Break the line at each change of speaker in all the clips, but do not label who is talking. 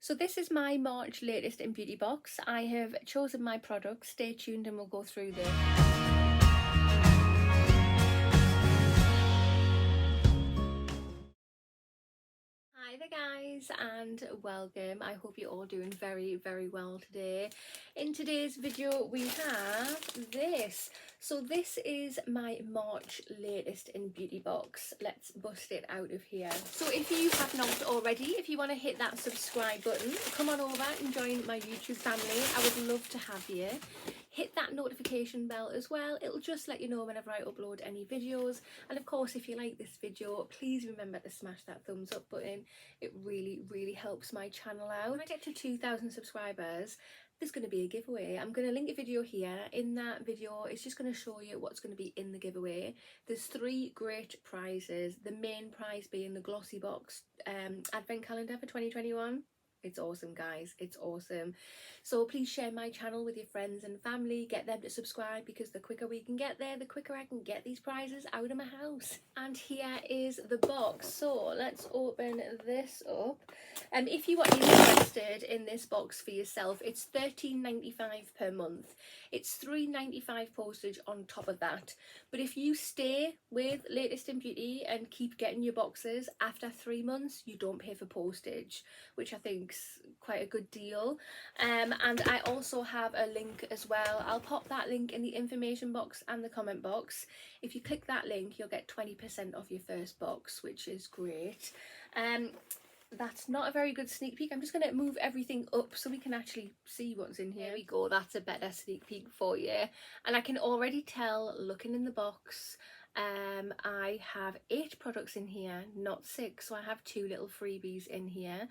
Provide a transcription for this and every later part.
So this is my March latest in beauty box. I have chosen my products. Stay tuned and we'll go through them. Hi there guys and welcome. I hope you're all doing very well today. In today's video we have this. So this is my March latest in beauty box. Let's bust it out of here. So if you have not already, if you want to hit that subscribe button, come on over and join my YouTube family. I would love to have you. Hit that notification bell as well. It'll just let you know whenever I upload any videos. And of course, if you like this video, please remember to smash that thumbs up button. It really helps my channel out. When I get to 2,000 subscribers, there's going to be a giveaway. I'm going to link a video here. In that video, it's just going to show you what's going to be in the giveaway. There's 3 great prizes. The main prize being the Glossy Box advent calendar for 2021. It's awesome, guys. It's awesome. So please share my channel with your friends and family. Get them to subscribe, because the quicker we can get there, the quicker I can get these prizes out of my house. And here is the box. So let's open this up. If you are interested in this box for yourself, it's £13.95 per month. It's £3.95 postage on top of that. But if you stay with Latest in Beauty and keep getting your boxes, after 3 months, you don't pay for postage, which I think quite a good deal. And I also have a link as well. I'll pop that link in the information box and the comment box. If you click that link, you'll get 20% off your first box, which is great. That's not a very good sneak peek. I'm just going to move everything up so we can actually see what's in here. There we go, that's a better sneak peek for you. And I can already tell, looking in the box, I have 8 products in here, not 6, so I have 2 little freebies in here.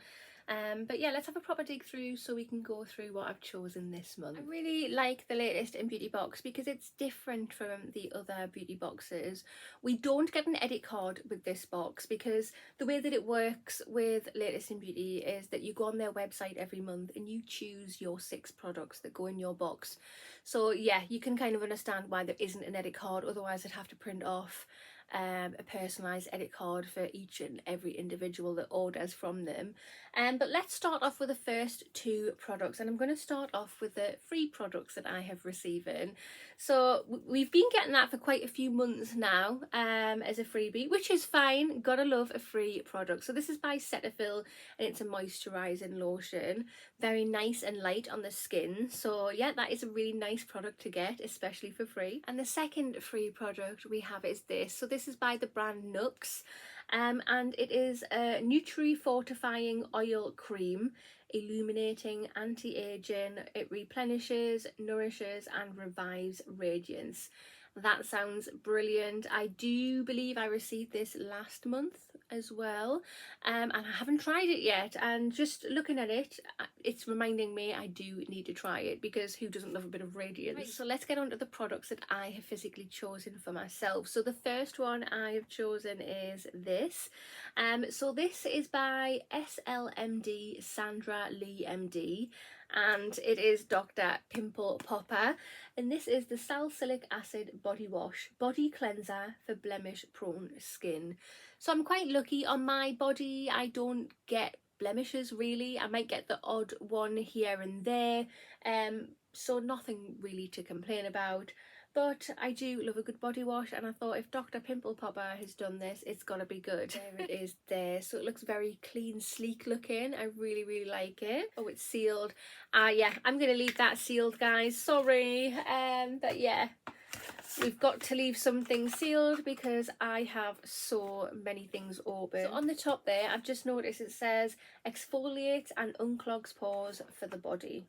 But yeah, let's have a proper dig through so we can go through what I've chosen this month. I really like the Latest in Beauty box because it's different from the other beauty boxes. We don't get an edit card with this box, because the way that it works with Latest in Beauty is that you go on their website every month and you choose your 6 products that go in your box. So yeah, you can kind of understand why there isn't an edit card. Otherwise I'd have to print off a personalised edit card for each and every individual that orders from them. But let's start off with the first 2 products, and I'm going to start off with the free products that I have receiving. So we've been getting that for quite a few months now as a freebie, which is fine. Gotta love a free product. So this is by Cetaphil and it's a moisturising lotion. Very nice and light on the skin. So yeah, that is a really nice product to get, especially for free. And the second free product we have is this. So this is by the brand Nuxe. And it is a Nutri-Fortifying Oil Cream, illuminating, anti-aging. It replenishes, nourishes and revives radiance. That sounds brilliant. I do believe I received this last month as well, and I haven't tried it yet, and just looking at it, it's reminding me I do need to try it, because who doesn't love a bit of radiance? Right, so let's get on to the products that I have physically chosen for myself. So the first one I have chosen is this. So this is by SLMD Sandra Lee MD, and it is Dr. Pimple Popper, and this is the Salicylic Acid Body Wash Body Cleanser for blemish prone skin. So I'm quite lucky on my body. I don't get blemishes really. I might get the odd one here and there, so nothing really to complain about. But I do love a good body wash, and I thought if Dr. Pimple Popper has done this, it's gotta be good. There it is there. So it looks very clean, sleek looking. I really like it. Oh, it's sealed. Yeah, I'm gonna leave that sealed, guys. Sorry. But yeah, we've got to leave some things sealed because I have so many things open. So on the top there, I've just noticed it says exfoliates and unclogs pores for the body.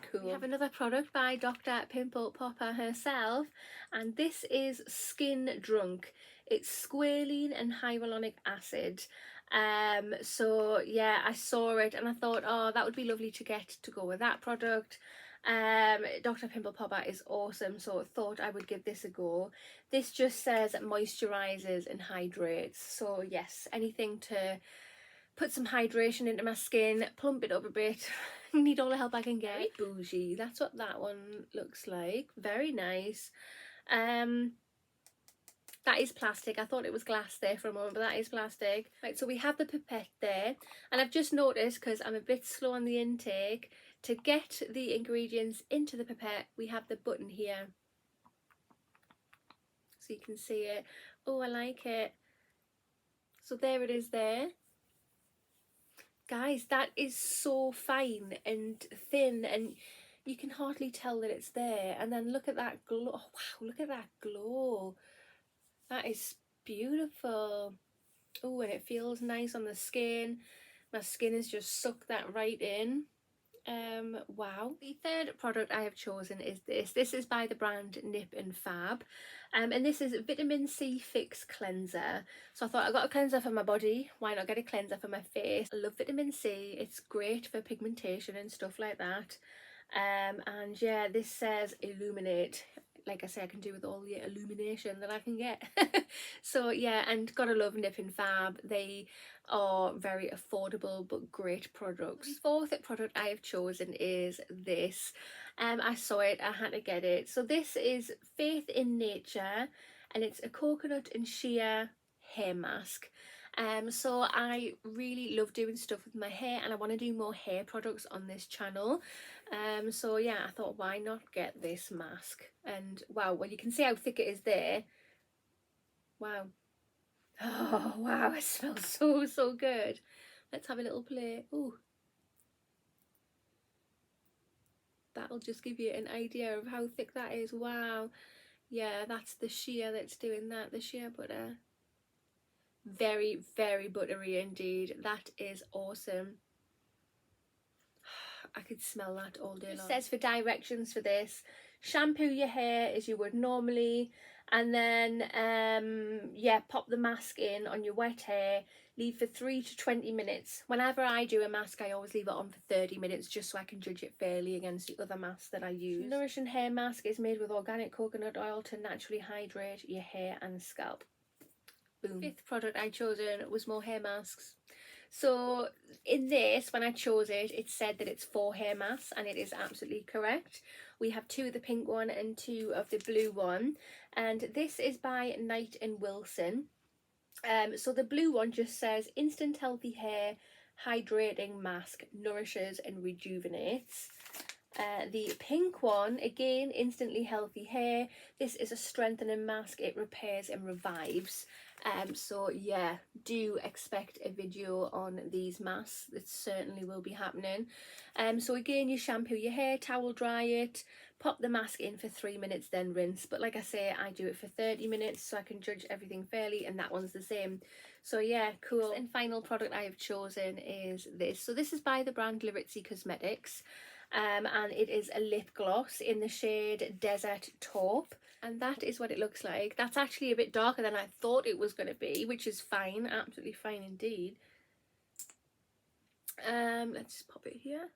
Cool. We have another product by Dr. Pimple Popper herself, and this is Skin Drunk. It's squalene and hyaluronic acid. So yeah, I saw it and I thought, oh, that would be lovely to get to go with that product. Dr. Pimple Popper is awesome, so I thought I would give this a go. This just says moisturizes and hydrates, so yes, anything to put some hydration into my skin, plump it up a bit. Need all the help I can get. Very bougie, that's what that one looks like. Very nice. That is plastic. I thought it was glass there for a moment, but that is plastic. Right, so we have the pipette there, and I've just noticed, because I'm a bit slow on the intake, to get the ingredients into the pipette, we have the button here. So you can see it. Oh, I like it. So there it is there. Guys, that is so fine and thin, and you can hardly tell that it's there. And then look at that glow. Oh, wow, look at that glow. That is beautiful. Oh, and it feels nice on the skin. My skin has just sucked that right in. Wow. The third product I have chosen is this. This is by the brand Nip and Fab. And this is Vitamin C Fix Cleanser. So I thought, I got a cleanser for my body, why not get a cleanser for my face? I love vitamin C. It's great for pigmentation and stuff like that. And yeah, this says illuminate. Like I say, I can do with all the illumination that I can get. So yeah, and gotta love Nip and Fab. They are very affordable but great products. The fourth product I have chosen is this. I saw it, I had to get it. So this is Faith in Nature, and it's a coconut and shea hair mask. So I really love doing stuff with my hair, and I want to do more hair products on this channel. So yeah, I thought, why not get this mask? And wow, well, you can see how thick it is there. Wow. Oh wow, it smells so good. Let's have a little play. Ooh, that'll just give you an idea of how thick that is. Wow. Yeah, that's the shea that's doing that, the shea butter. Very buttery indeed. That is awesome. I could smell that all day long. It says for directions for this, shampoo your hair as you would normally, and then yeah, pop the mask in on your wet hair, leave for 3 to 20 minutes. Whenever I do a mask, I always leave it on for 30 minutes just so I can judge it fairly against the other masks that I use. Nourishing hair mask is made with organic coconut oil to naturally hydrate your hair and scalp. Boom. Fifth product I chosen was more hair masks. So in this, when I chose it, it said that it's 4 hair masks, and it is absolutely correct. We have 2 of the pink one and 2 of the blue one, and this is by Knight and Wilson. So the blue one just says instant healthy hair hydrating mask, nourishes and rejuvenates. The pink one, again, instantly healthy hair. This is a strengthening mask. It repairs and revives. So yeah, do expect a video on these masks. It certainly will be happening. So again, you shampoo your hair, towel dry it, pop the mask in for 3 minutes, then rinse. But like I say, I do it for 30 minutes so I can judge everything fairly, and that one's the same. So yeah, cool. And final product I have chosen is this. So this is by the brand Liritzi Cosmetics. And it is a lip gloss in the shade Desert Taupe, and that is what it looks like. That's actually a bit darker than I thought it was going to be, which is fine, absolutely fine indeed. Let's just pop it here,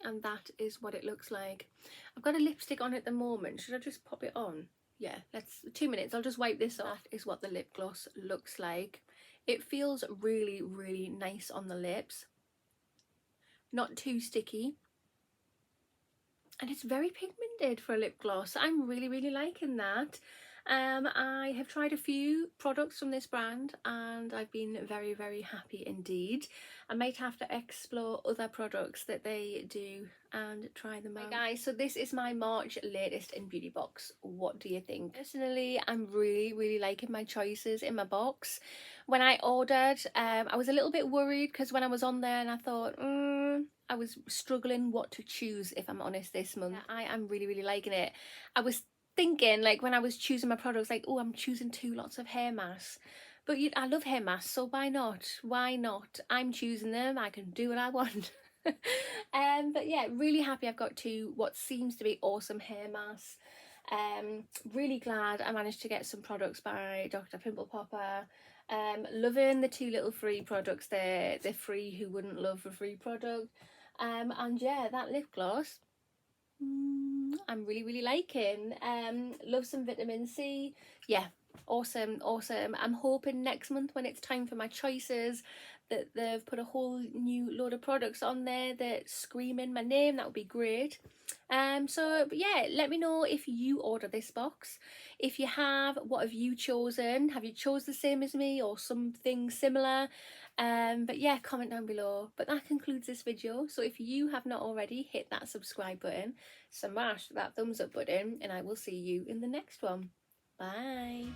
and that is what it looks like. I've got a lipstick on at the moment. Should I just pop it on? Yeah, let's 2 minutes. I'll just wipe this off. That is what the lip gloss looks like. It feels really nice on the lips. Not too sticky, and it's very pigmented for a lip gloss. I'm really liking that. I have tried a few products from this brand, and I've been very happy indeed. I might have to explore other products that they do and try them out. Hey guys, so this is my March latest in beauty box. What do you think? Personally, I'm really liking my choices in my box. When I ordered, I was a little bit worried because when I was on there and I thought, I was struggling what to choose, if I'm honest, this month. I am really liking it. I was thinking, like, when I was choosing my products, like, oh, I'm choosing 2 lots of hair masks. But I love hair masks, so why not? Why not? I'm choosing them. I can do what I want. But yeah, really happy I've got 2 what seems to be awesome hair masks. Really glad I managed to get some products by Dr. Pimple Popper. Loving the 2 little free products there. They're free, who wouldn't love a free product? And yeah, that lip gloss, I'm really liking. Love some vitamin C. Yeah, awesome. I'm hoping next month, when it's time for my choices, that they've put a whole new load of products on there that screaming my name. That would be great. But yeah, let me know if you order this box. If you have, what have you chosen? Have you chose the same as me or something similar? But yeah, comment down below. But that concludes this video. So if you have not already, hit that subscribe button, smash that thumbs up button, and I will see you in the next one. Bye.